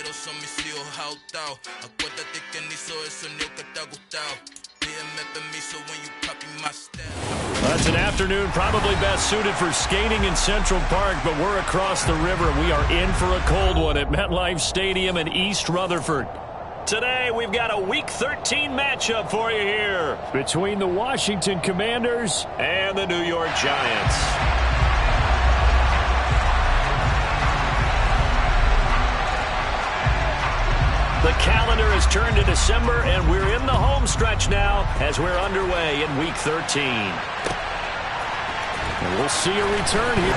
los homicidios outao. Acuérdate que ni hizo el sonido que te ha gustado. Pídeme permiso when you copy my style. That's an afternoon probably best suited for skating in Central Park, but we're across the river. We are in for a cold one at MetLife Stadium in East Rutherford. Today, we've got a Week 13 matchup for you here between the Washington Commanders and the New York Giants. The calendar has turned to December, and we're in the home stretch now as we're underway in Week 13. And we'll see a return here.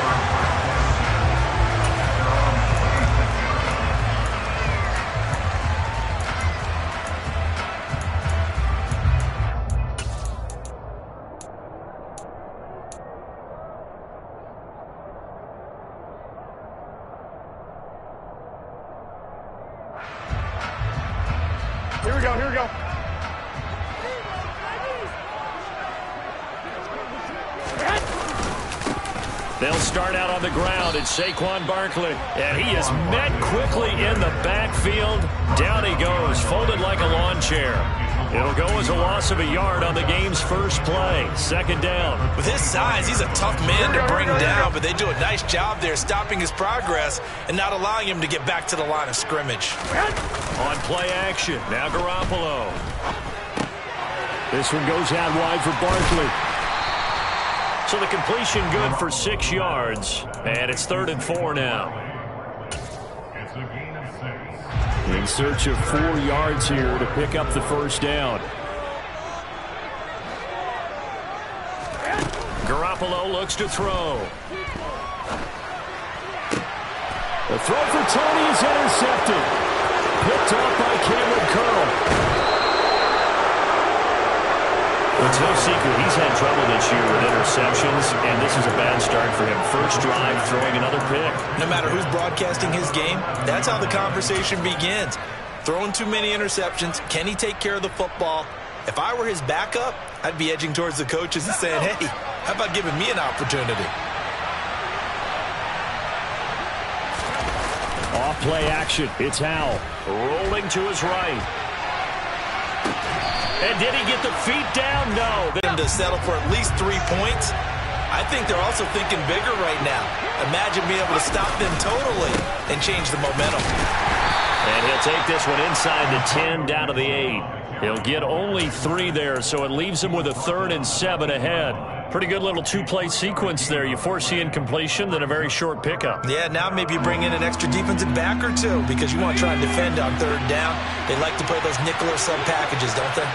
Here we go, here we go. They'll start out on the ground. It's Saquon Barkley. And he is met quickly in the backfield. Down he goes, folded like a lawn chair. It'll go as a loss of a yard on the game's first play. Second down. With his size, he's a tough man to bring down, but they do a nice job there stopping his progress and not allowing him to get back to the line of scrimmage. On play action, now Garoppolo. This one goes out wide for Barkley. So the completion good for 6 yards, and it's 3rd and 4 now. In search of 4 yards here to pick up the first down. Garoppolo looks to throw. The throw for Tony is intercepted. Picked off by Cameron Curl. It's no secret he's had trouble this year with interceptions, and this is a bad start for him. First drive, throwing another pick. No matter who's broadcasting his game, that's how the conversation begins. Throwing too many interceptions, can he take care of the football? If I were his backup, I'd be edging towards the coaches and saying, hey, how about giving me an opportunity? Off play action, it's Howell. Rolling to his right. And did he get the feet down? No. Them to settle for at least 3 points. I think they're also thinking bigger right now. Imagine being able to stop them totally and change the momentum. And he'll take this one inside the 10, down to the 8. He'll get only 3 there, so it leaves him with a 3rd and 7 ahead. Pretty good little 2-play sequence there. You foresee incompletion, then a very short pickup. Yeah, now maybe bring in an extra defensive back or two because you want to try and defend on 3rd down. They like to play those nickel or sub packages, don't they?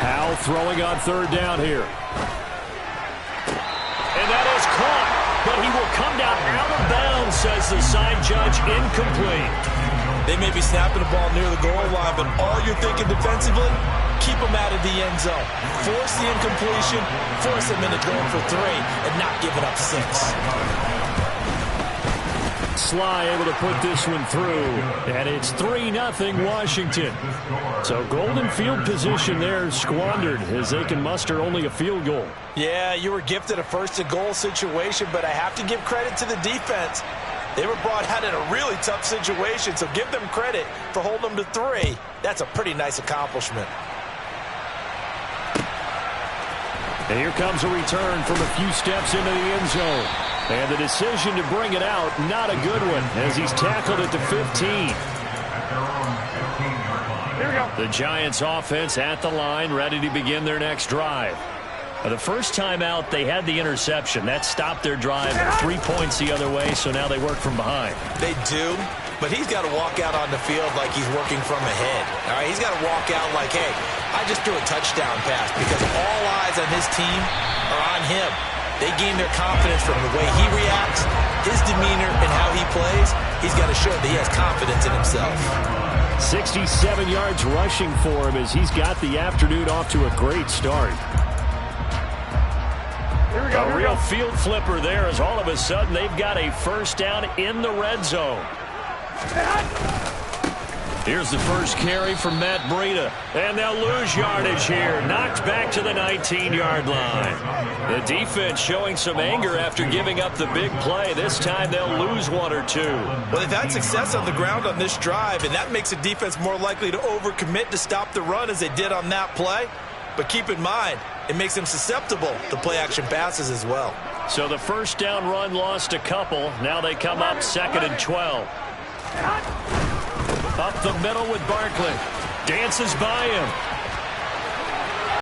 Howell throwing on 3rd down here. And that is caught. But he will come down out of bounds, says the side judge, incomplete. They may be snapping the ball near the goal line, but all you're thinking defensively, keep them out of the end zone. Force the incompletion, force them into going for 3, and not giving up 6. Sly able to put this one through, and it's 3-0 Washington. So golden field position there squandered as they can muster only a field goal. Yeah, you were gifted a 1st-and-goal situation, but I have to give credit to the defense. They were brought out in a really tough situation, so give them credit for holding them to 3. That's a pretty nice accomplishment. And here comes a return from a few steps into the end zone. And the decision to bring it out, not a good one, as he's tackled at the 15. Here we go. The Giants offense at the line, ready to begin their next drive. The first time out, they had the interception. That stopped their drive 3 points the other way, so now they work from behind. They do, but he's got to walk out on the field like he's working from ahead. All right, he's got to walk out like, hey, I just threw a touchdown pass because all eyes on his team are on him. They gain their confidence from the way he reacts, his demeanor, and how he plays. He's got to show that he has confidence in himself. 67 yards rushing for him as he's got the afternoon off to a great start. Here we go. A real field flipper there as all of a sudden they've got a 1st down in the red zone. Here's the first carry from Matt Breida. And they'll lose yardage here. Knocked back to the 19-yard line. The defense showing some anger after giving up the big play. This time they'll lose one or two. Well, they've had success on the ground on this drive, and that makes the defense more likely to overcommit to stop the run as they did on that play. But keep in mind, it makes them susceptible to play-action passes as well. So the first down run lost a couple. Now they come up 2nd and 12. Up the middle with Barkley. Dances by him.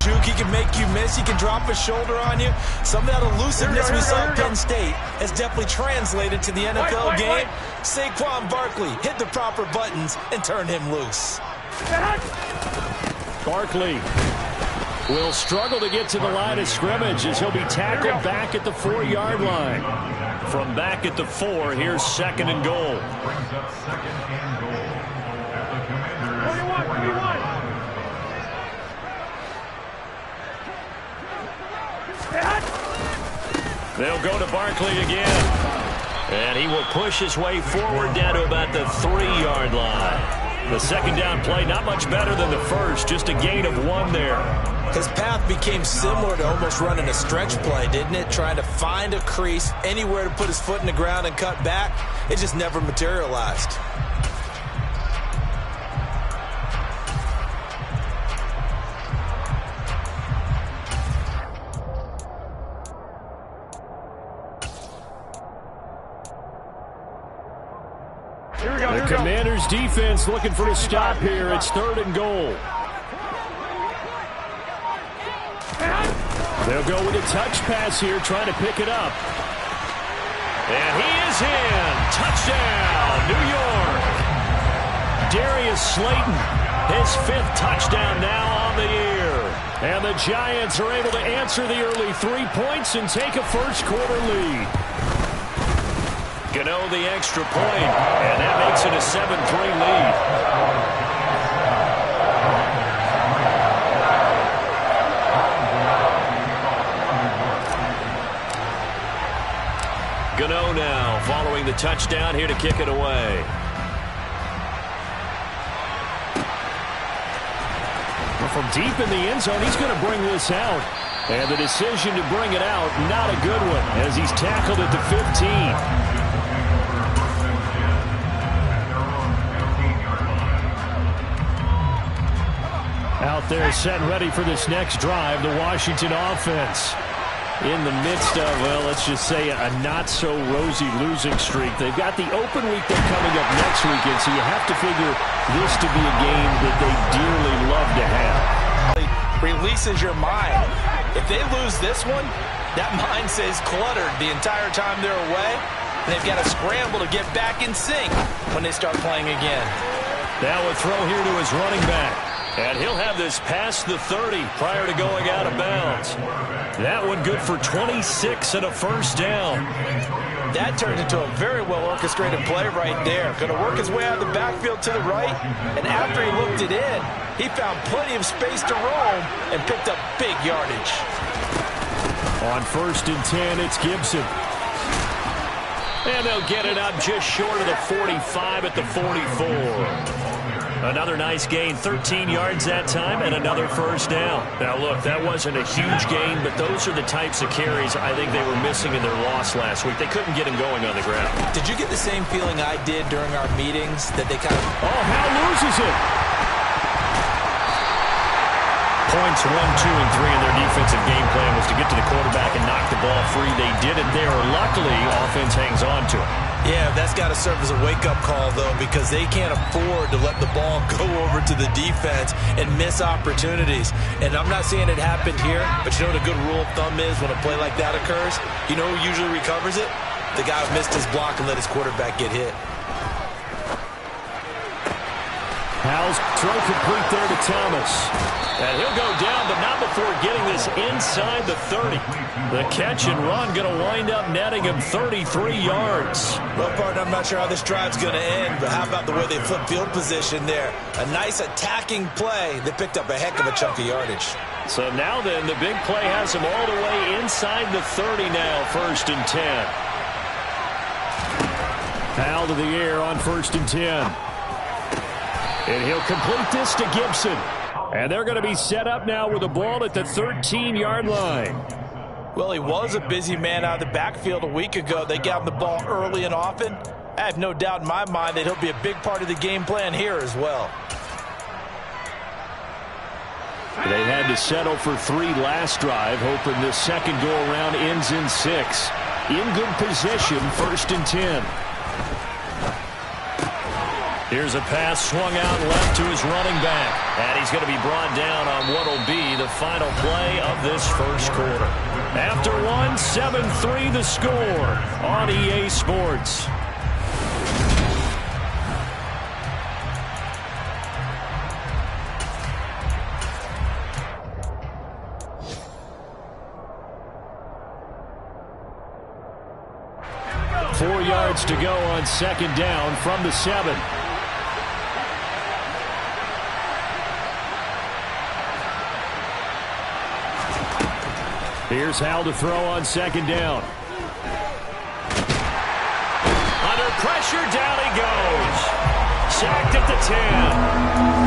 Juke, he can make you miss. He can drop his shoulder on you. Some of that elusiveness we saw at Penn State has definitely translated to the NFL game. Saquon Barkley hit the proper buttons and turned him loose. Barkley will struggle to get to the line of scrimmage as he'll be tackled back at the 4-yard line. From back at the 4, here's 2nd and goal. They'll go to Barkley again. And he will push his way forward down to about the 3-yard line. The second down play not much better than the first, just a gain of 1 there. His path became similar to almost running a stretch play, didn't it? Trying to find a crease, anywhere to put his foot in the ground and cut back. It just never materialized. The Commanders' defense looking for a stop here. It's 3rd and goal. They'll go with a touch pass here, trying to pick it up. And he is in. Touchdown, New York. Darius Slayton, his 5th touchdown now on the year. And the Giants are able to answer the early 3 points and take a first-quarter lead. Gano the extra point, and that makes it a 7-3 lead. Gano now following the touchdown here to kick it away. From deep in the end zone, he's going to bring this out. And the decision to bring it out, not a good one, as he's tackled at the 15. Out there set and ready for this next drive, the Washington offense. In the midst of, well, let's just say a not-so-rosy losing streak. They've got the open week they're coming up next weekend, so you have to figure this to be a game that they dearly love to have. It releases your mind. If they lose this one, that mind stays cluttered the entire time they're away, and they've got to scramble to get back in sync when they start playing again. Now a throw here to his running back. And he'll have this past the 30 prior to going out of bounds. That one good for 26 and a first down. That turned into a very well-orchestrated play right there. Going to work his way out of the backfield to the right, and after he looked it in, he found plenty of space to roam and picked up big yardage. On 1st and 10, it's Gibson. And they'll get it up just short of the 45 at the 44. Another nice gain, 13 yards that time, and another first down. Now, look, that wasn't a huge gain, but those are the types of carries I think they were missing in their loss last week. They couldn't get him going on the ground. Did you get the same feeling I did during our meetings that they kind of... Oh, Hal loses it. Points 1, 2, and 3 in their defensive game plan was to get to the quarterback and knock the ball free. They did it there. Luckily, offense hangs on to it. Yeah, that's got to serve as a wake-up call, though, because they can't afford to let the ball go over to the defense and miss opportunities. And I'm not saying it happened here, but you know what a good rule of thumb is when a play like that occurs? You know who usually recovers it? The guy who missed his block and let his quarterback get hit. Hal's throw complete there to Thomas. And he'll go down, but not before getting this inside the 30. The catch and run going to wind up netting him 33 yards. Well, partner, I'm not sure how this drive's going to end, but how about the way they flip field position there? A nice attacking play that picked up a heck of a chunk of yardage. So now then, the big play has him all the way inside the 30 now, 1st and 10. Hal to the air on 1st and 10. And he'll complete this to Gibson. And they're going to be set up now with the ball at the 13-yard line. Well, he was a busy man out of the backfield a week ago. They got him the ball early and often. I have no doubt in my mind that he'll be a big part of the game plan here as well. They had to settle for 3 last drive, hoping this second go-around ends in 6. In good position, 1st and 10. Here's a pass swung out left to his running back. And he's going to be brought down on what will be the final play of this first quarter. After 1, 7-3 the score on EA Sports. Four yards to go on second down from the 7. Here's Hal to throw on second down. Under pressure, down he goes. Sacked at the 10.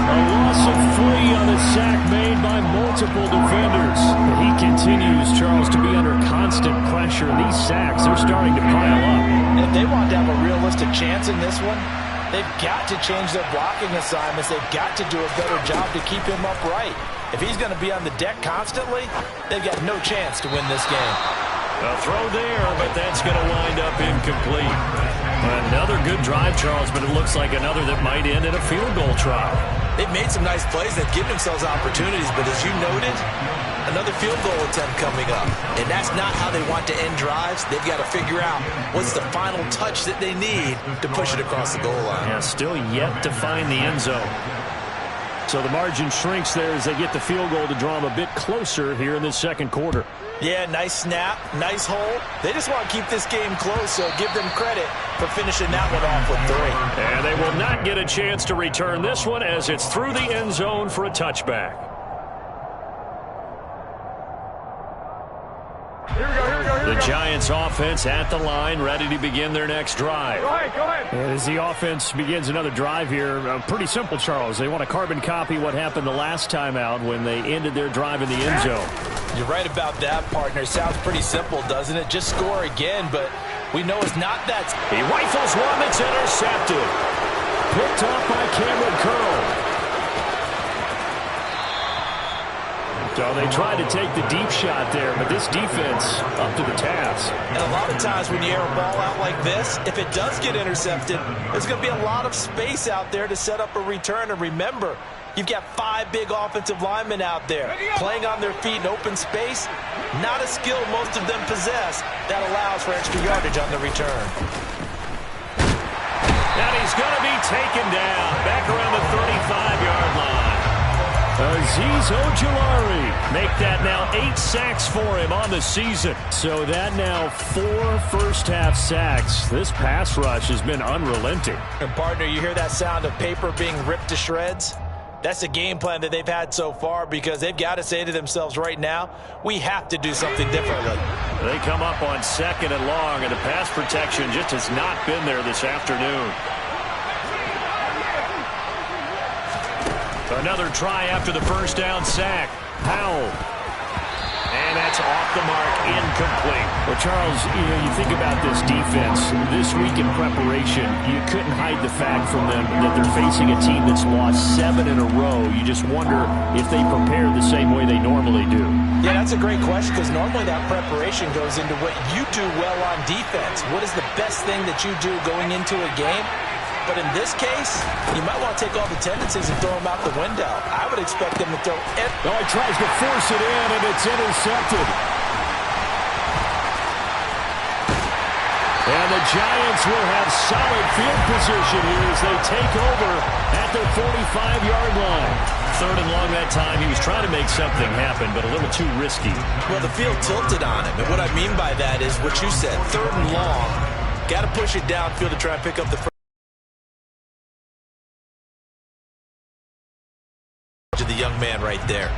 A loss of 3 on a sack made by multiple defenders. He continues, Charles, to be under constant pressure. These sacks, they're starting to pile up. If they want to have a realistic chance in this one, they've got to change their blocking assignments. They've got to do a better job to keep him upright. If he's going to be on the deck constantly, they've got no chance to win this game. A throw there, but that's going to wind up incomplete. Another good drive, Charles, but it looks like another that might end in a field goal try. They've made some nice plays. They've given themselves opportunities, but as you noted, another field goal attempt coming up. And that's not how they want to end drives. They've got to figure out what's the final touch that they need to push it across the goal line. Yeah, still yet to find the end zone. So the margin shrinks there as they get the field goal to draw them a bit closer here in the second quarter. Yeah, nice snap, nice hole. They just want to keep this game close, so give them credit for finishing that one off with 3. And they will not get a chance to return this one as it's through the end zone for a touchback. Here we go, here we go, here we The go. Giants offense at the line, ready to begin their next drive. Go ahead, go ahead. And as the offense begins another drive here, pretty simple, Charles. They want to carbon copy what happened the last time out when they ended their drive in the end zone. You're right about that, partner. Sounds pretty simple, doesn't it? Just score again, but we know it's not that. He rifles one that's intercepted. Picked off by Cameron Curl. So they tried to take the deep shot there, but this defense up to the task. And a lot of times when you air a ball out like this, if it does get intercepted, there's going to be a lot of space out there to set up a return. And remember, you've got 5 big offensive linemen out there playing on their feet in open space. Not a skill most of them possess that allows for extra yardage on the return. And he's going to be taken down back around the 35-yard line. Azeez Ojulari make that now 8 sacks for him on the season. So that now 4 first-half sacks. This pass rush has been unrelenting. And partner, you hear that sound of paper being ripped to shreds? That's a game plan that they've had so far because they've got to say to themselves right now, we have to do something differently. They come up on 2nd and long, and the pass protection just has not been there this afternoon. Another try after the first down sack. Powell. And that's off the mark, incomplete. Well, Charles, you think about this defense. This week in preparation, you couldn't hide the fact from them that they're facing a team that's lost 7 in a row. You just wonder if they prepare the same way they normally do. Yeah, that's a great question because normally that preparation goes into what you do well on defense. What is the best thing that you do going into a game? But in this case, you might want to take all the tendencies and throw them out the window. I would expect them to throw it. Oh, he tries to force it in, and it's intercepted. And the Giants will have solid field position here as they take over at their 45-yard line. 3rd and long that time. He was trying to make something happen, but a little too risky. Well, the field tilted on him. And what I mean by that is what you said. 3rd and long. Got to push it downfield to try and pick up the first. The young man right there.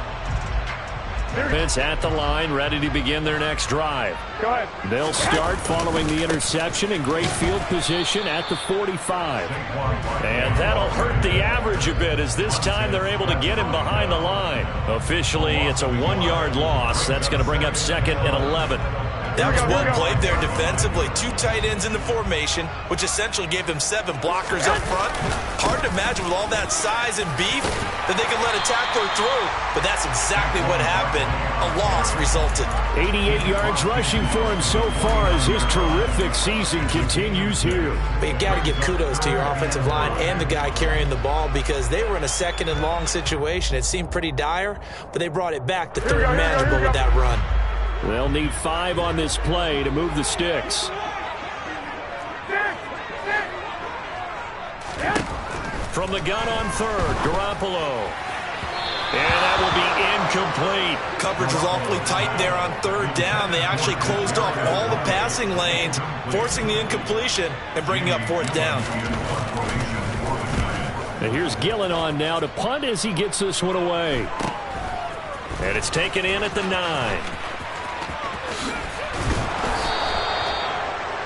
Offense at the line, ready to begin their next drive. Go ahead. They'll start following the interception in great field position at the 45. And that'll hurt the average a bit as this time they're able to get him behind the line. Officially, it's a 1-yard loss. That's going to bring up 2nd and 11. That was well played there defensively. 2 tight ends in the formation, which essentially gave them 7 blockers up front. Hard to imagine with all that size and beef that they could let a tackler through, but that's exactly what happened. A loss resulted. 88 yards rushing for him so far as his terrific season continues here. But you've got to give kudos to your offensive line and the guy carrying the ball because they were in a 2nd and long situation. It seemed pretty dire, but they brought it back to 3rd and manageable with that run. They'll need 5 on this play to move the sticks. From the gun on 3rd, Garoppolo. And that will be incomplete. Coverage was awfully tight there on 3rd down. They actually closed off all the passing lanes, forcing the incompletion and bringing up 4th down. And here's Gillen on now to punt as he gets this one away. And it's taken in at the 9.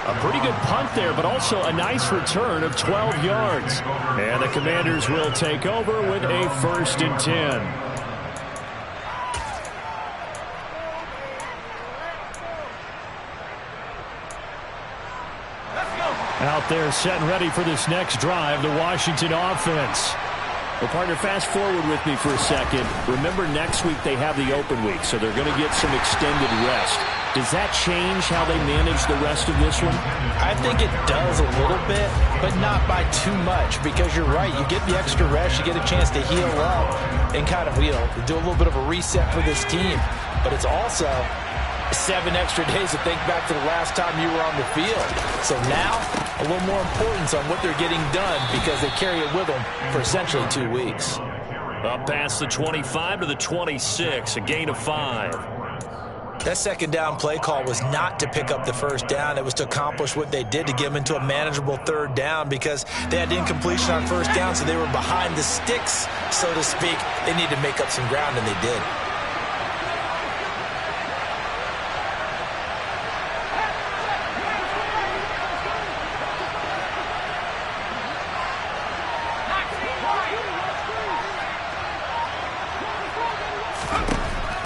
A pretty good punt there, but also a nice return of 12 yards. And the Commanders will take over with a 1st and 10. Out there set and ready for this next drive, the Washington offense. Well, partner, fast forward with me for a second. Remember, next week they have the open week, so they're going to get some extended rest. Does that change how they manage the rest of this one? I think it does a little bit, but not by too much, because you're right. You get the extra rest, you get a chance to heal up and kind of, do a little bit of a reset for this team. But it's also 7 extra days to think back to the last time you were on the field. So now, a little more importance on what they're getting done because they carry it with them for essentially 2 weeks. Up past the 25 to the 26, a gain of 5. That 2nd down play call was not to pick up the 1st down. It was to accomplish what they did to get them into a manageable 3rd down because they had incompletion on 1st down, so they were behind the sticks, so to speak. They needed to make up some ground, and they did.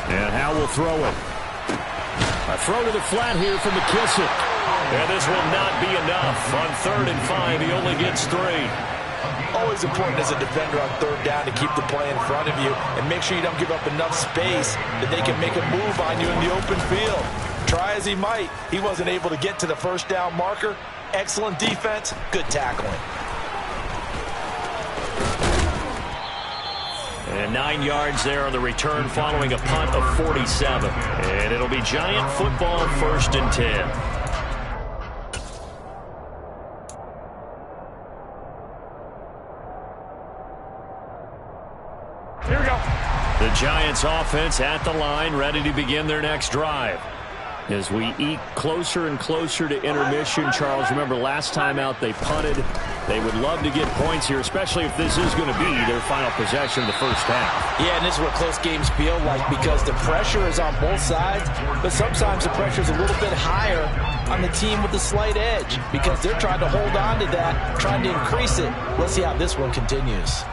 And Howe will throw it. A throw to the flat here from McKissick. And this will not be enough. On 3rd and 5, he only gets 3. Always important as a defender on 3rd down to keep the play in front of you and make sure you don't give up enough space that they can make a move on you in the open field. Try as he might, he wasn't able to get to the 1st down marker. Excellent defense, good tackling. And 9 yards there on the return following a punt of 47. And it'll be Giant football, 1st and 10. Here we go. The Giants offense at the line, ready to begin their next drive. As we eke closer and closer to intermission, Charles, remember last time out they punted. They would love to get points here, especially if this is going to be their final possession of the 1st half. Yeah, and this is what close games feel like because the pressure is on both sides, but sometimes the pressure is a little bit higher on the team with the slight edge because they're trying to hold on to that, trying to increase it. Let's see how this one continues.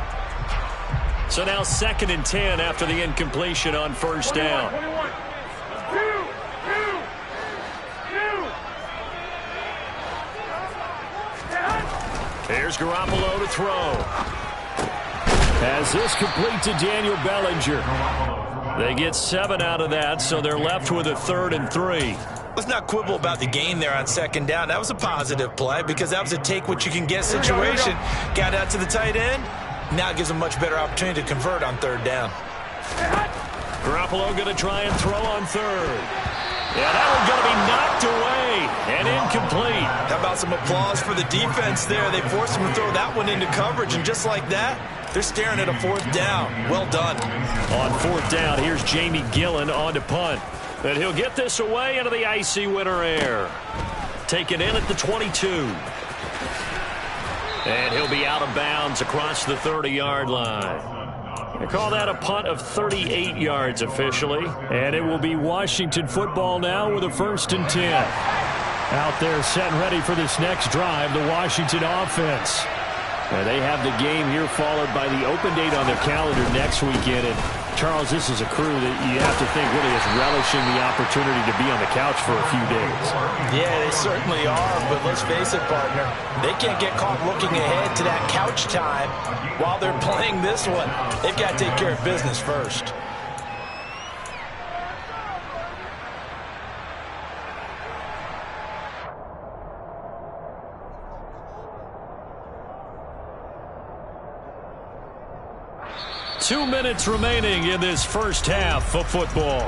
So now 2nd and 10 after the incompletion on 1st down. 21. Here's Garoppolo to throw. As this complete to Daniel Bellinger. They get 7 out of that, so they're left with a 3rd and 3. Let's not quibble about the gain there on 2nd down. That was a positive play because that was a take-what-you-can-get situation. Got out to the tight end. Now it gives them a much better opportunity to convert on 3rd down. Garoppolo going to try and throw on 3rd. Yeah, that one's going to be knocked away and incomplete. How about some applause for the defense there? They forced him to throw that one into coverage, and just like that, they're staring at a 4th down. Well done. On 4th down, here's Jamie Gillen on to punt. And he'll get this away into the icy winter air. Taken in at the 22. And he'll be out of bounds across the 30-yard line. They call that a punt of 38 yards officially. And it will be Washington football now with a 1st and 10. Out there set and ready for this next drive, the Washington offense. And they have the game here followed by the open date on their calendar next weekend. And Charles, this is a crew that you have to think really is relishing the opportunity to be on the couch for a few days. Yeah, they certainly are, but let's face it, partner. They can't get caught looking ahead to that couch time while they're playing this one. They've got to take care of business first. Two minutes remaining in this first half of football.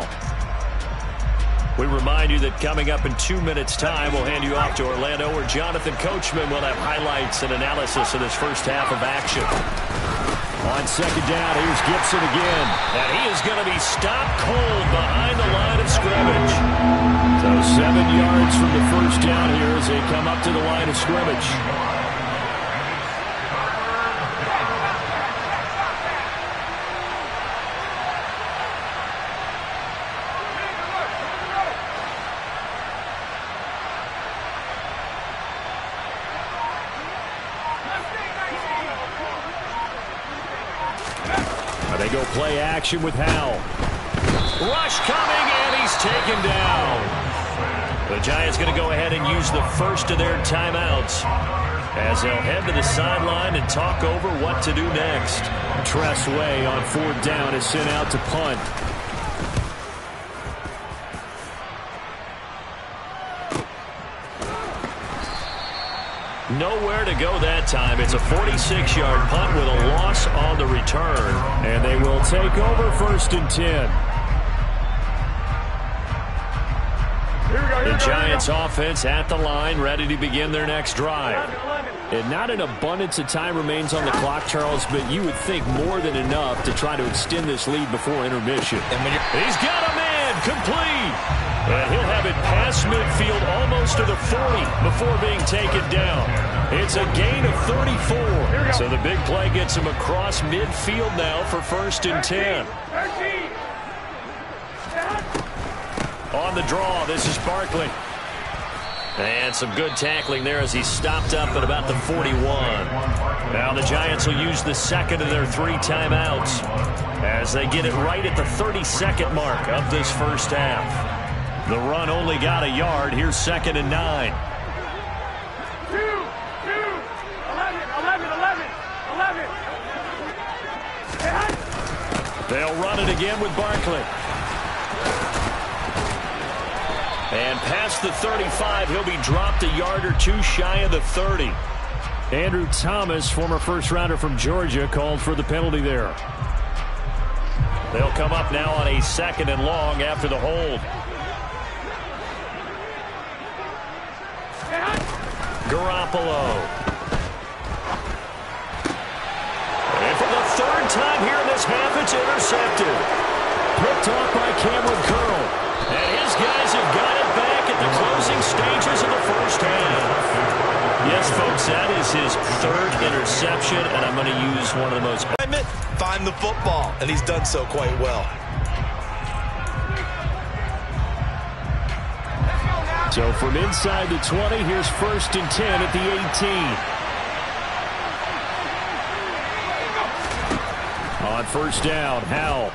We remind you that coming up in 2 minutes' time, we'll hand you off to Orlando, where Jonathan Coachman will have highlights and analysis of this first half of action. On second down, here's Gibson again. And he is going to be stopped cold behind the line of scrimmage. So 7 yards from the first down here as they come up to the line of scrimmage. They go play action with Howell. Rush coming, and he's taken down. The Giants going to go ahead and use the first of their timeouts as they'll head to the sideline and talk over what to do next. Tress Way on 4th down is sent out to punt. Nowhere to go that time. It's a 46-yard punt with a loss on the return. And they will take over 1st and 10. The Giants offense at the line, ready to begin their next drive. And not an abundance of time remains on the clock, Charles, but you would think more than enough to try to extend this lead before intermission. He's got a man complete. And he'll have it past midfield almost to the 40 before being taken down. It's a gain of 34. So the big play gets him across midfield now for 1st and 10. On the draw, this is Barkley. And some good tackling there as he stopped up at about the 41. Now the Giants will use the second of their 3 timeouts as they get it right at the 32nd mark of this first half. The run only got a yard. Here's 2nd and 9. 11. They'll run it again with Barkley. And past the 35, he'll be dropped a yard or 2 shy of the 30. Andrew Thomas, former first-rounder from Georgia, called for the penalty there. They'll come up now on a 2nd and long after the hold. Garoppolo. And for the 3rd time here in this half, it's intercepted. Picked off by Cameron Curl. And his guys have got it back at the closing stages of the first half. Yes, folks, that is his 3rd interception, and I'm going to use one of the most... Find the football, and he's done so quite well. So from inside the 20, here's 1st and 10 at the 18. On 1st down, Howell.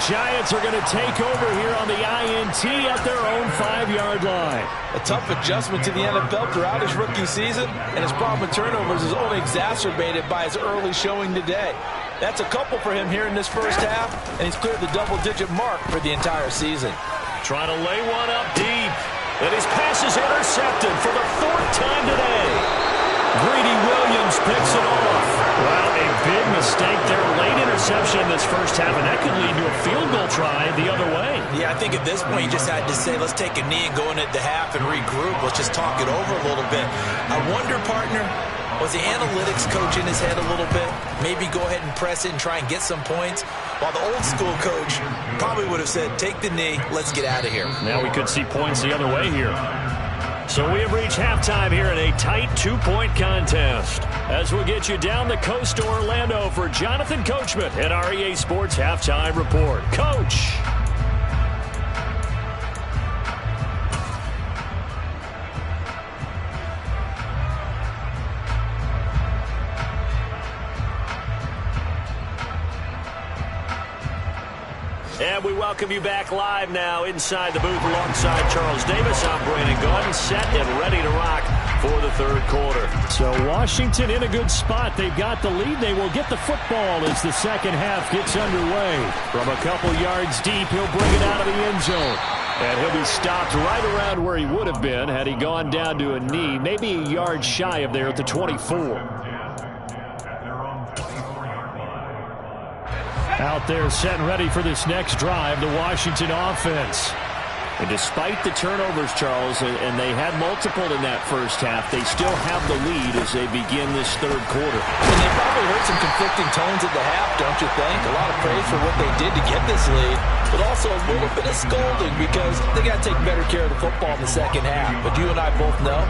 Giants are going to take over here on the INT at their own 5-yard line. A tough adjustment to the NFL throughout his rookie season, and his problem with turnovers is only exacerbated by his early showing today. That's a couple for him here in this first half, and he's cleared the double-digit mark for the entire season. Trying to lay one up deep. And his pass is intercepted for the 4th time today. Greedy Williams picks it off. Well, a big mistake there. Late interception in this first half, and that could lead to a field goal try the other way. Yeah, I think at this point you just had to say, let's take a knee and go into the half and regroup. Let's just talk it over a little bit. I wonder, partner, was the analytics coach in his head a little bit? Maybe go ahead and press it and try and get some points? While the old school coach probably would have said, take the knee, let's get out of here. Now we could see points the other way here. So we have reached halftime here in a tight 2-point contest. As we'll get you down the coast to Orlando for Jonathan Coachman at our EA Sports Halftime Report. Coach. And we welcome you back live now inside the booth alongside Charles Davis. I'm Brandon Gaudin, set and ready to rock for the third quarter. So Washington in a good spot. They've got the lead. They will get the football as the second half gets underway. From a couple yards deep, he'll bring it out of the end zone. And he'll be stopped right around where he would have been had he gone down to a knee, maybe a yard shy of there at the 24. Out there set and ready for this next drive, the Washington offense. And despite the turnovers, Charles, and they had multiple in that first half, they still have the lead as they begin this third quarter. And they probably heard some conflicting tones at the half, don't you think? A lot of praise for what they did to get this lead, but also a little bit of scolding because they got to take better care of the football in the second half. But you and I both know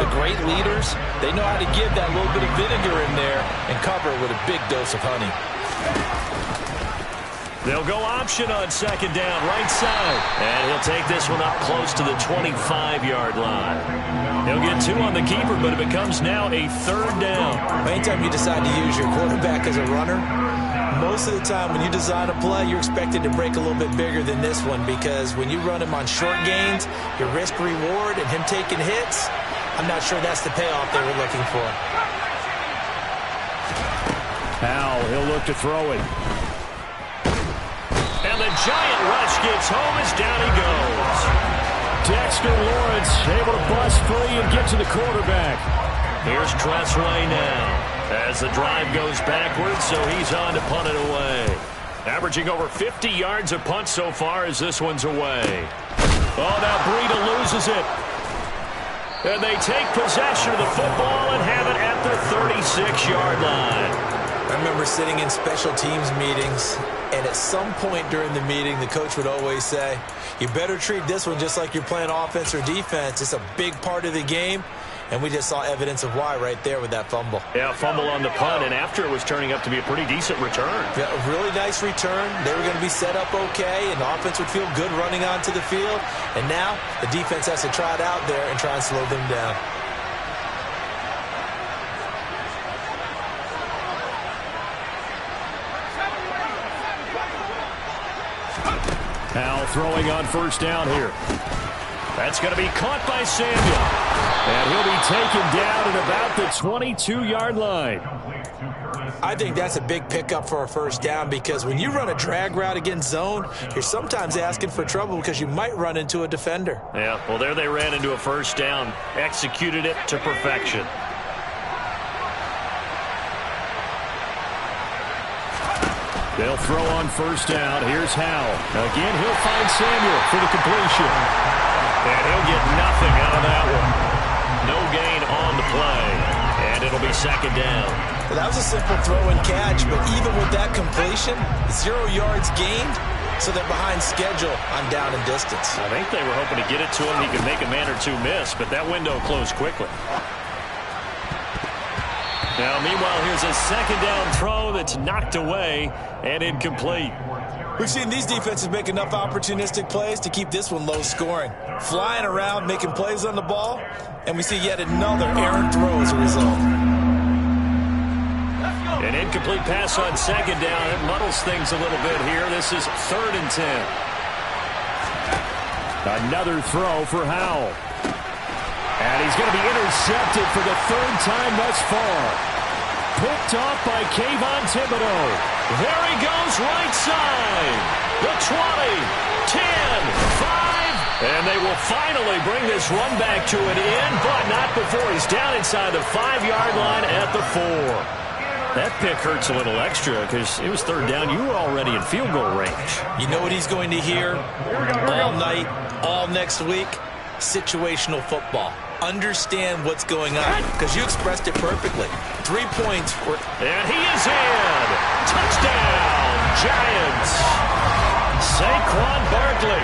the great leaders, they know how to give that little bit of vinegar in there and cover it with a big dose of honey. They'll go option on second down, right side. And he'll take this one up close to the 25-yard line. He'll get 2 on the keeper, but it becomes now a third down. Anytime you decide to use your quarterback as a runner, most of the time when you design a play, you're expected to break a little bit bigger than this one because when you run him on short gains, your risk-reward and him taking hits, I'm not sure that's the payoff they were looking for. Howell, he'll look to throw it. And the giant rush gets home as down he goes. Dexter Lawrence able to bust free and get to the quarterback. Here's Tressway now as the drive goes backwards, so he's on to punt it away. Averaging over 50 yards a punt so far as this one's away. Oh, now Breida loses it. And they take possession of the football and have it at the 36-yard line. I remember sitting in special teams meetings, and at some point during the meeting, the coach would always say, you better treat this one just like you're playing offense or defense. It's a big part of the game, and we just saw evidence of why right there with that fumble. Yeah, fumble on the punt, and after it was turning up to be a pretty decent return. Yeah, a really nice return. They were going to be set up okay, and the offense would feel good running onto the field. And now the defense has to try it out there and try and slow them down. Howell throwing on first down here. That's going to be caught by Samuel. And he'll be taken down at about the 22-yard line. I think that's a big pickup for a first down because when you run a drag route against zone, you're sometimes asking for trouble because you might run into a defender. Yeah, well, there they ran into a first down. Executed it to perfection. They'll throw on first down. Here's Howell. Again, he'll find Samuel for the completion. And he'll get nothing out of that one. No gain on the play. And it'll be second down. Well, that was a simple throw and catch, but even with that completion, 0 yards gained, so they're behind schedule on down and distance. I think they were hoping to get it to him. He could make a man or two miss, but that window closed quickly. Now, meanwhile, here's a second down throw that's knocked away and incomplete. We've seen these defenses make enough opportunistic plays to keep this one low scoring. Flying around, making plays on the ball, and we see yet another errant throw as a result. An incomplete pass on second down. It muddles things a little bit here. This is 3rd and 10. Another throw for Howell. And he's going to be intercepted for the 3rd time thus far. Picked off by Kayvon Thibodeau. There he goes, right side. The 20, 10, 5. And they will finally bring this run back to an end, but not before he's down inside the 5-yard line at the 4. That pick hurts a little extra because it was 3rd down. You were already in field goal range. You know what he's going to hear all night, all next week? Situational football. Understand what's going on because you expressed it perfectly. 3 points. And he is in. Touchdown, Giants. Saquon Barkley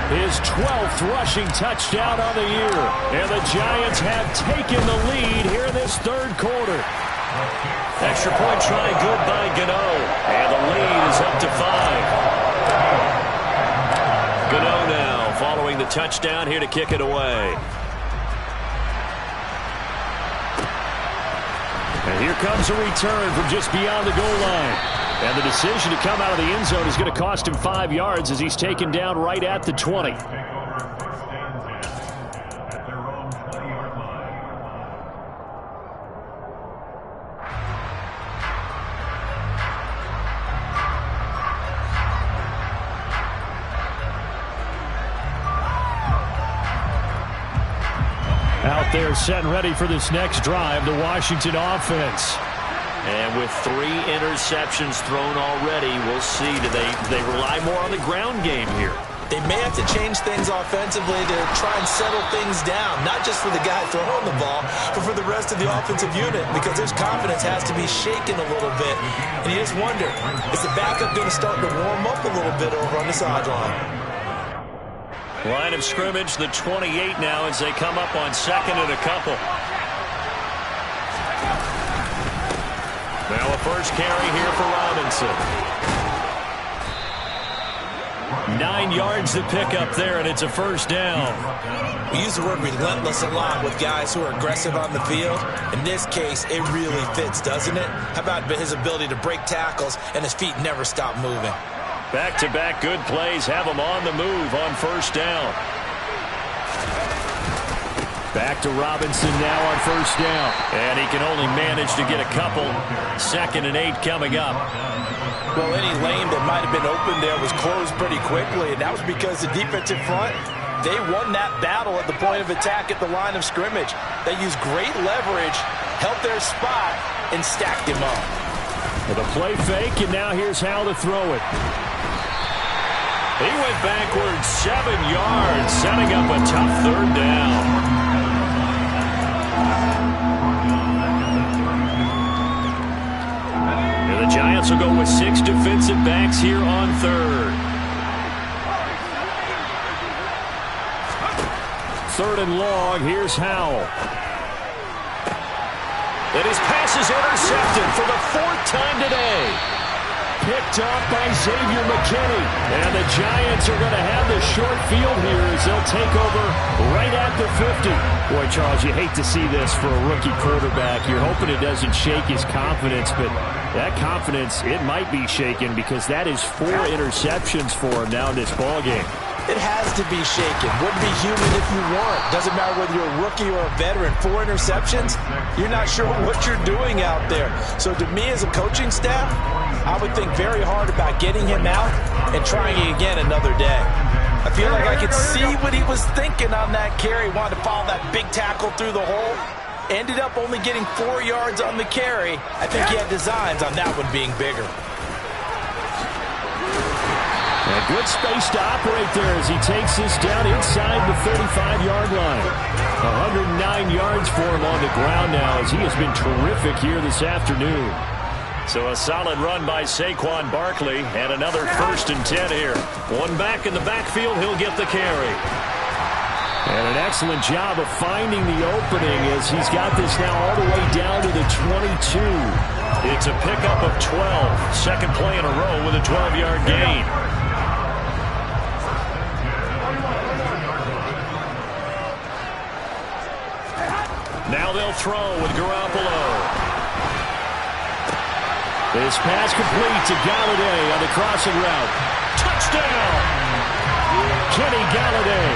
his 12th rushing touchdown on the year. And the Giants have taken the lead here in this third quarter. Extra point try good by Gano. And the lead is up to 5. Gano now following the touchdown here to kick it away. And here comes a return from just beyond the goal line. And the decision to come out of the end zone is going to cost him 5 yards as he's taken down right at the 20. Out there set and ready for this next drive, the Washington offense. And with 3 interceptions thrown already, we'll see. Do they rely more on the ground game here? They may have to change things offensively to try and settle things down, not just for the guy throwing the ball, but for the rest of the offensive unit, because his confidence has to be shaken a little bit. And you just wonder, is the backup going to start to warm up a little bit over on the sideline? Line of scrimmage, the 28 now as they come up on second and a couple. Now a first carry here for Robinson. 9 yards to pick up there, and it's a first down. We use the word relentless a lot with guys who are aggressive on the field. In this case, it really fits, doesn't it? How about his ability to break tackles and his feet never stop moving? Back-to-back good plays have him on the move on first down. Back to Robinson now on first down. And he can only manage to get a couple. 2nd and 8 coming up. Well, any lane that might have been open there was closed pretty quickly, and that was because the defensive front, they won that battle at the point of attack at the line of scrimmage. They used great leverage, held their spot, and stacked him up. With a play fake, and now here's how to throw it. He went backwards 7 yards, setting up a tough third down. And the Giants will go with 6 defensive backs here on third. 3rd and long, here's Howell. And his pass is intercepted for the 4th time today. Picked up by Xavier McKinney. And the Giants are going to have the short field here as they'll take over right at the 50. Boy, Charles, you hate to see this for a rookie quarterback. You're hoping it doesn't shake his confidence, but that confidence, it might be shaken because that is 4 interceptions for him now in this ballgame. It has to be shaken. Wouldn't be human if you weren't. Doesn't matter whether you're a rookie or a veteran. 4 interceptions, you're not sure what you're doing out there. So to me as a coaching staff, I would think very hard about getting him out and trying it again another day. I feel like I could see what he was thinking on that carry. Wanted to follow that big tackle through the hole. Ended up only getting 4 yards on the carry. I think he had designs on that one being bigger. A good space to operate there as he takes this down inside the 35-yard line. 109 yards for him on the ground now as he has been terrific here this afternoon. So a solid run by Saquon Barkley and another 1st and 10 here. One back in the backfield, he'll get the carry. And an excellent job of finding the opening as he's got this now all the way down to the 22. It's a pickup of 12. Second play in a row with a 12-yard gain. Now they'll throw with Garoppolo. This pass complete to Galladay on the crossing route. Touchdown! Kenny Galladay,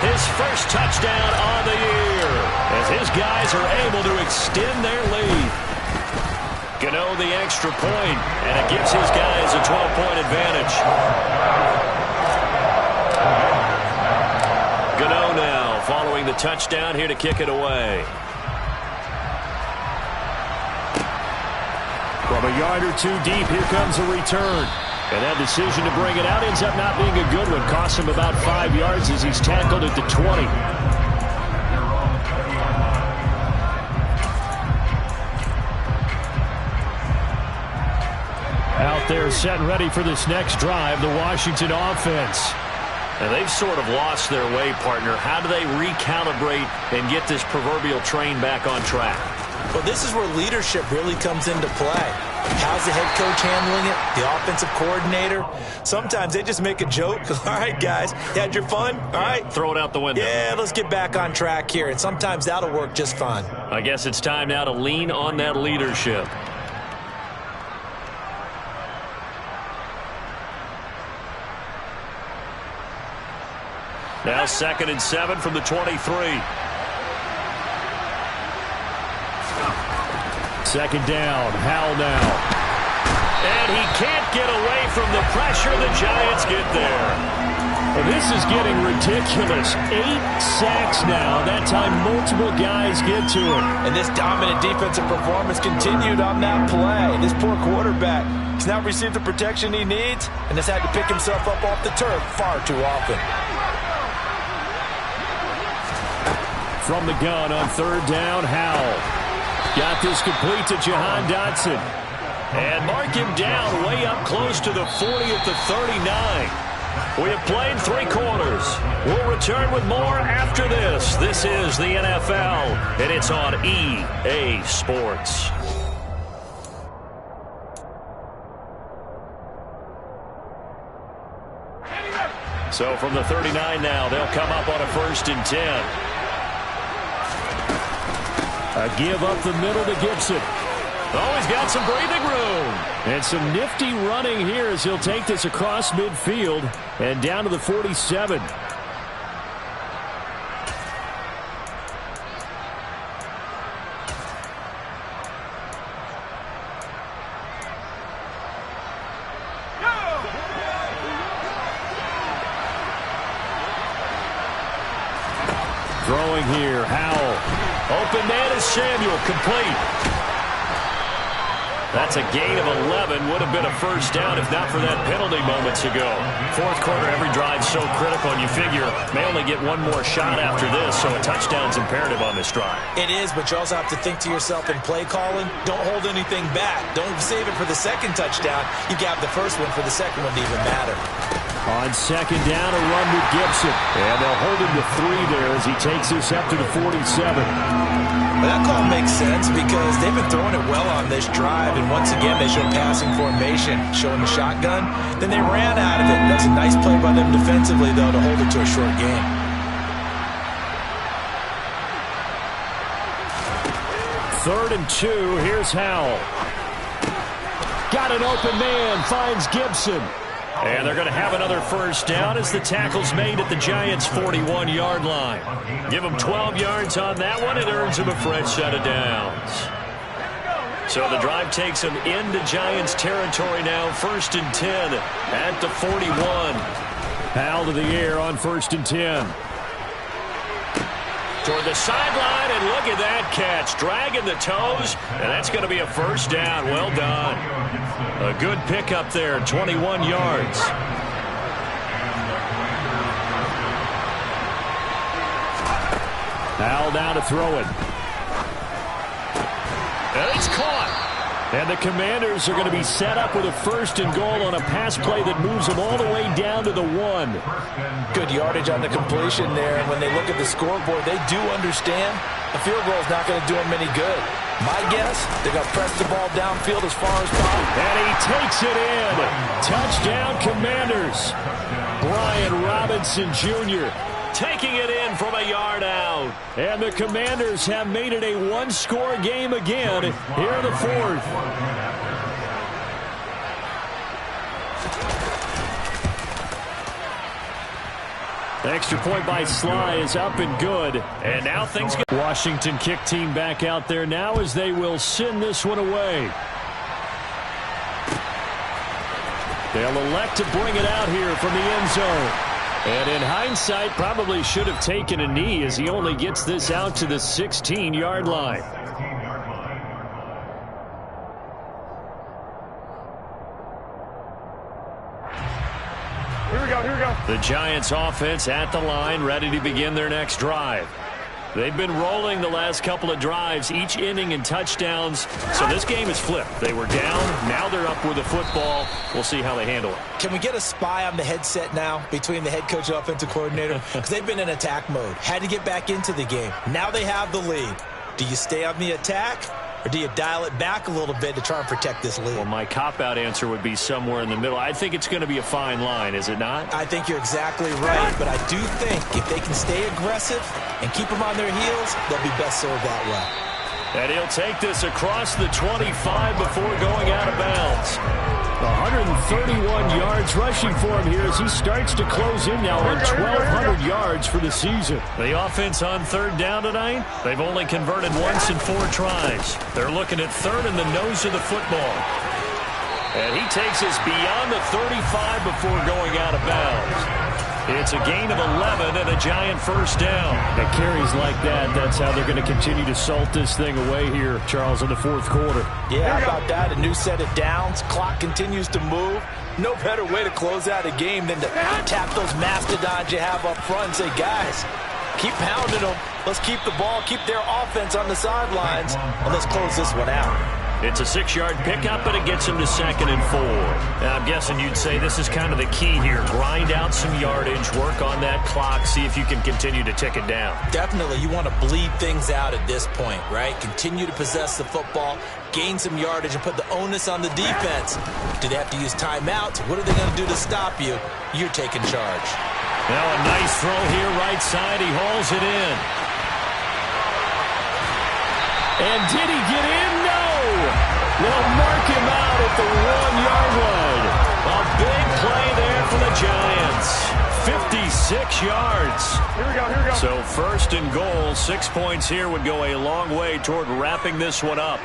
his first touchdown on the year, as his guys are able to extend their lead. Gano the extra point, and it gives his guys a 12-point advantage. Gano now following the touchdown here to kick it away. From a yard or 2 deep, here comes a return. And that decision to bring it out ends up not being a good one. Costs him about 5 yards as he's tackled at the 20. Out there set and ready for this next drive, the Washington offense. And they've sort of lost their way, partner. How do they recalibrate and get this proverbial train back on track? Well, this is where leadership really comes into play. How's the head coach handling it? The offensive coordinator? Sometimes they just make a joke. All right, guys, you had your fun? All right. Throw it out the window. Yeah, let's get back on track here. And sometimes that'll work just fine. I guess it's time now to lean on that leadership. Now 2nd and 7 from the 23. 2nd down, Howell now. And he can't get away from the pressure. The Giants get there. Well, this is getting ridiculous. 8 sacks now. That time multiple guys get to it. And this dominant defensive performance continued on that play. This poor quarterback has not received the protection he needs and has had to pick himself up off the turf far too often. From the gun on 3rd down, Howell. Got this complete to Jahan Dotson. And mark him down way up close to the 40 at the 39. We have played 3 quarters. We'll return with more after this. This is the NFL, and it's on EA Sports. So from the 39 now, they'll come up on a 1st and 10. A give up the middle to Gibson. Oh, he's got some breathing room. And some nifty running here as he'll take this across midfield and down to the 47. Throwing here, Howell. Open man is Samuel, complete. That's a gain of 11. Would have been a 1st down if not for that penalty moments ago. 4th quarter, every drive so critical, and you figure may only get one more shot after this, so a touchdown's imperative on this drive. It is, but you also have to think to yourself in play calling, don't hold anything back. Don't save it for the 2nd touchdown. You got the 1st one for the 2nd one to even matter. On 2nd down, a run with Gibson. And they'll hold him to 3 there as he takes this up to the 47. Well, that call makes sense because they've been throwing it well on this drive. And once again, they showed passing formation, showing the shotgun. Then they ran out of it. That's a nice play by them defensively, though, to hold it to a short game. Third and 2. Here's Howell. Got an open man. Finds Gibson. And they're going to have another 1st down as the tackle's made at the Giants' 41-yard line. Give them 12 yards on that one. It earns them a fresh set of downs. So the drive takes them into Giants territory now. 1st and 10 at the 41. Howell to the air on 1st and 10. Toward the sideline, and look at that catch. Dragging the toes, and that's going to be a 1st down. Well done. A good pickup there, 21 yards. Howell now to throw it. And it's caught. And the Commanders are going to be set up with a 1st and goal on a pass play that moves them all the way down to the 1. Good yardage on the completion there. And when they look at the scoreboard, they do understand a field goal is not going to do them any good. My guess, they're going to press the ball downfield as far as possible. And he takes it in. Touchdown, Commanders. Brian Robinson Jr. taking it in from a yard out. And the Commanders have made it a 1-score game again here in the 4th. Extra point by Sly is up and good. And now things get... Washington kick team back out there now as they will send this one away. They'll elect to bring it out here from the end zone. And in hindsight, probably should have taken a knee as he only gets this out to the 16-yard line. Here we go, here we go. The Giants offense at the line, ready to begin their next drive. They've been rolling the last couple of drives, each inning in touchdowns. So this game is flipped. They were down. Now they're up with the football. We'll see how they handle it. Can we get a spy on the headset now between the head coach and offensive coordinator? Because they've been in attack mode. Had to get back into the game. Now they have the lead. Do you stay on the attack? Or do you dial it back a little bit to try and protect this lead? Well, my cop-out answer would be somewhere in the middle. I think it's going to be a fine line, is it not? I think you're exactly right, but I do think if they can stay aggressive and keep them on their heels, they'll be best served that way. And he'll take this across the 25 before going out of bounds. 131 yards rushing for him here as he starts to close in now on 1,200 yards for the season. The offense on third down tonight, they've only converted once in 4 tries. They're looking at third in the nose of the football. And he takes us beyond the 35 before going out of bounds. It's a gain of 11 and a giant first down. At carries like that, that's how they're going to continue to salt this thing away here, Charles, in the fourth quarter. Yeah, how about that? A new set of downs. Clock continues to move. No better way to close out a game than to tap those mastodons you have up front and say, guys, keep pounding them. Let's keep the ball, keep their offense on the sidelines, and let's close this one out. It's a 6-yard pickup, but it gets him to 2nd and 4. Now, I'm guessing you'd say this is kind of the key here. Grind out some yardage, work on that clock, see if you can continue to tick it down. Definitely. You want to bleed things out at this point, right? Continue to possess the football, gain some yardage, and put the onus on the defense. Do they have to use timeouts? What are they going to do to stop you? You're taking charge. Now a nice throw here, right side. He hauls it in. And did he get in? No! They'll mark him out at the 1-yard line. A big play there for the Giants. 56 yards. Here we go. So 1st and goal, 6 points here would go a long way toward wrapping this one up.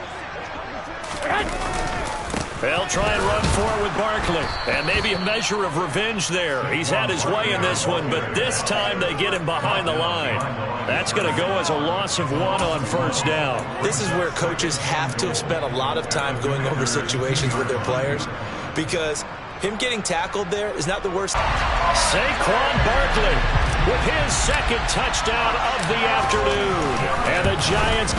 They'll try and run for it with Barkley. And maybe a measure of revenge there. He's had his way in this one, but this time they get him behind the line. That's going to go as a loss of 1 on 1st down. This is where coaches have to have spent a lot of time going over situations with their players, because him getting tackled there is not the worst. Saquon Barkley with his 2nd touchdown of the afternoon. And the Giants...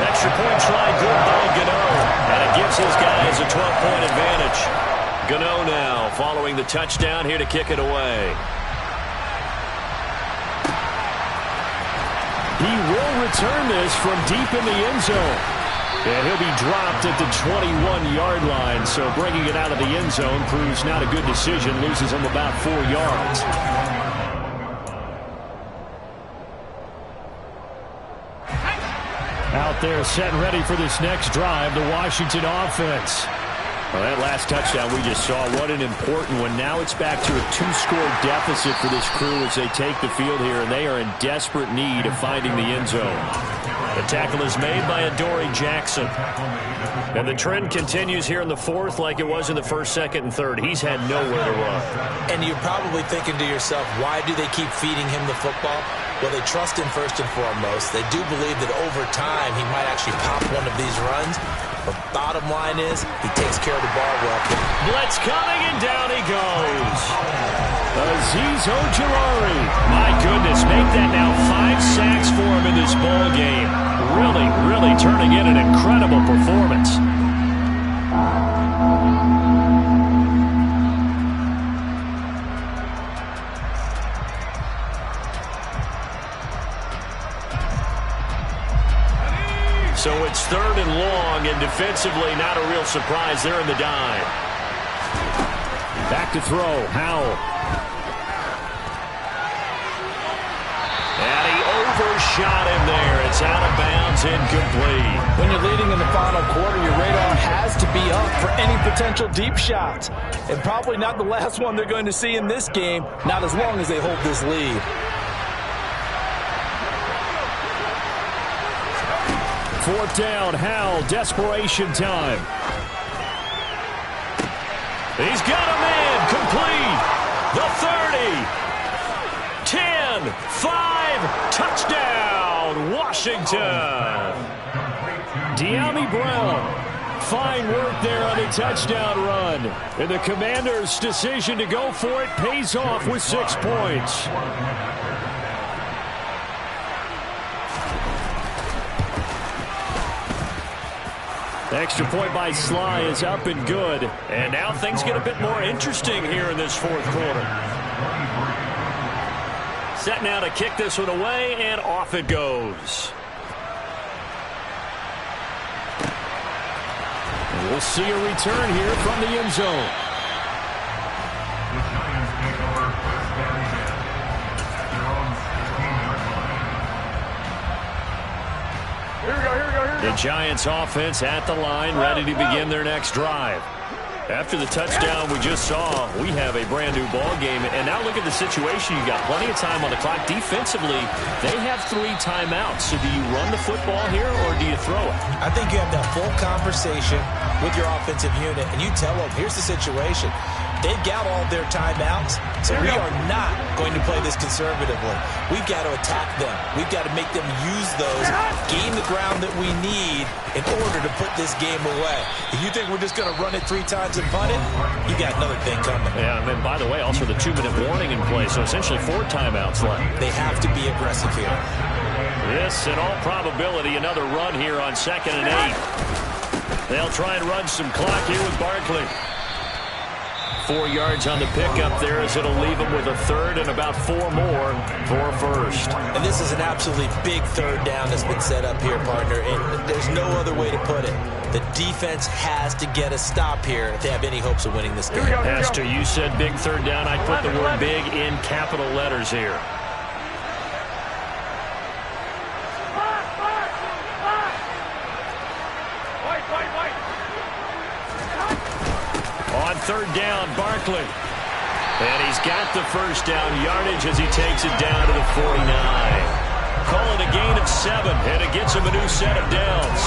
Extra point try, good by Gano. And it gives his guys a 12-point advantage. Gano now following the touchdown here to kick it away. He will return this from deep in the end zone. And he'll be dropped at the 21-yard line. So bringing it out of the end zone proves not a good decision. Loses him about 4 yards. Out there set and ready for this next drive, the Washington offense. Well, that last touchdown we just saw, what an important one. Now it's back to a 2-score deficit for this crew as they take the field here, and they are in desperate need of finding the end zone. The tackle is made by Adoree Jackson. And the trend continues here in the 4th like it was in the 1st, 2nd, and 3rd. He's had nowhere to run. And you're probably thinking to yourself, why do they keep feeding him the football? Well, they trust him first and foremost. They do believe that over time he might actually pop one of these runs. But bottom line is, he takes care of the ball well. Blitz coming, and down he goes. Azeez Ojulari. My goodness, make that now 5 sacks for him in this ball game. Really, really turning in an incredible performance. So it's 3rd and long, and defensively not a real surprise. They're in the dime. Back to throw, Howell. And he overshot him there. It's out of bounds, incomplete. When you're leading in the final quarter, your radar has to be up for any potential deep shots. And probably not the last one they're going to see in this game, not as long as they hold this lead. 4th down, Howell, desperation time. He's got him in, complete. The 30, 10, 5, touchdown, Washington. Dyami Brown, Fine work there on the touchdown run. And the Commanders' decision to go for it pays off with 6 points. Extra point by Sly is up and good. And now things get a bit more interesting here in this fourth quarter. Set now to kick this one away, and off it goes. And we'll see a return here from the end zone. The Giants offense at the line, ready to begin their next drive. After the touchdown we just saw, we have a brand new ball game. And now look at the situation. You got plenty of time on the clock. Defensively, they have 3 timeouts. So do you run the football here or do you throw it? I think you have that full conversation with your offensive unit, and you tell them, here's the situation. They've got all their timeouts, so we are not going to play this conservatively. We've got to attack them. We've got to make them use those, gain the ground that we need in order to put this game away. If you think we're just going to run it 3 times and punt it, you got another thing coming. Yeah, and by the way, also the 2-minute warning in play, so essentially 4 timeouts left. They have to be aggressive here. This, in all probability, another run here on 2nd and 8. They'll try and run some clock here with Barkley. 4 yards on the pickup there as it'll leave him with a third and about 4 more for first. And this is an absolutely big third down that's been set up here, partner. And there's no other way to put it. The defense has to get a stop here if they have any hopes of winning this game. Pastor, you said big third down. I put the word big in capital letters here. On third down, Barkley. And he's got the first down yardage as he takes it down to the 49. Call it a gain of 7, and it gets him a new set of downs.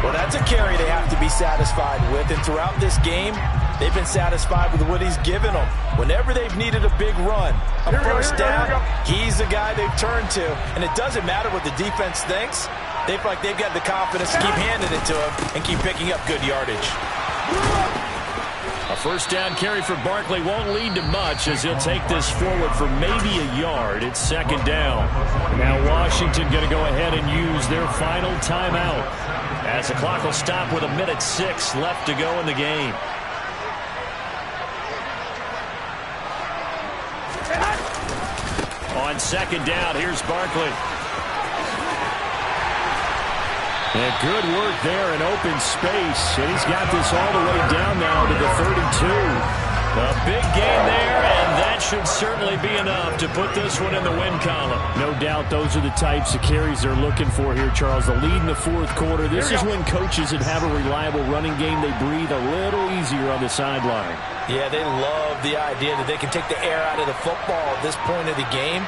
Well, that's a carry they have to be satisfied with. And throughout this game, they've been satisfied with what he's given them. Whenever they've needed a big run, a first down, he's the guy they've turned to. And it doesn't matter what the defense thinks. They feel like they've got the confidence to keep handing it to him and keep picking up good yardage. A first down carry for Barkley won't lead to much as he'll take this forward for maybe a yard. It's 2nd down. Now Washington going to go ahead and use their final timeout as the clock will stop with 1:06 left to go in the game. On 2nd down, here's Barkley. And good work there in open space. And he's got this all the way down now to the 32. A big gain there, and that should certainly be enough to put this one in the win column. No doubt those are the types of carries they're looking for here, Charles. The lead in the fourth quarter. This is when coaches that have a reliable running game, they breathe a little easier on the sideline. Yeah, they love the idea that they can take the air out of the football at this point of the game.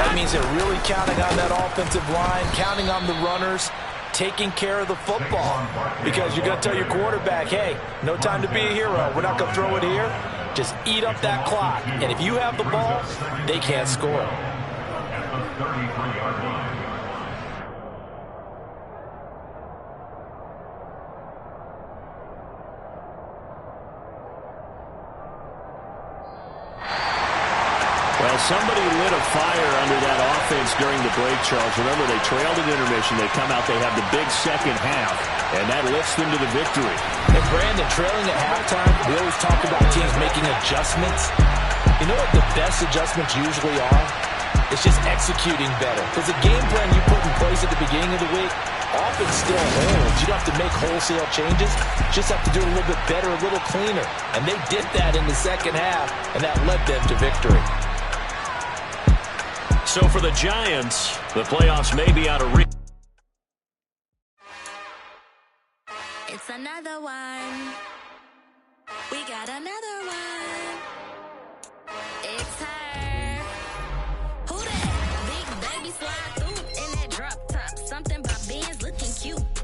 That means they're really counting on that offensive line, counting on the runners, taking care of the football, because you're going to tell your quarterback, hey, no time to be a hero. We're not going to throw it here. Just eat up that clock. And if you have the ball, they can't score. Well, somebody lit a fire under that offense during the break, Charles. Remember, they trailed at intermission. They come out, they have the big second half, and that lifts them to the victory. And Brandon, trailing at halftime, we always talk about teams making adjustments. You know what the best adjustments usually are? It's just executing better. Because the game plan you put in place at the beginning of the week often still holds. You don't have to make wholesale changes. You just have to do it a little bit better, a little cleaner. And they did that in the second half, and that led them to victory. So for the Giants, the playoffs may be out of reach. It's another one. We got another one. It's her. Who that? Big baby slide through in that drop top. Something about Benz looking cute.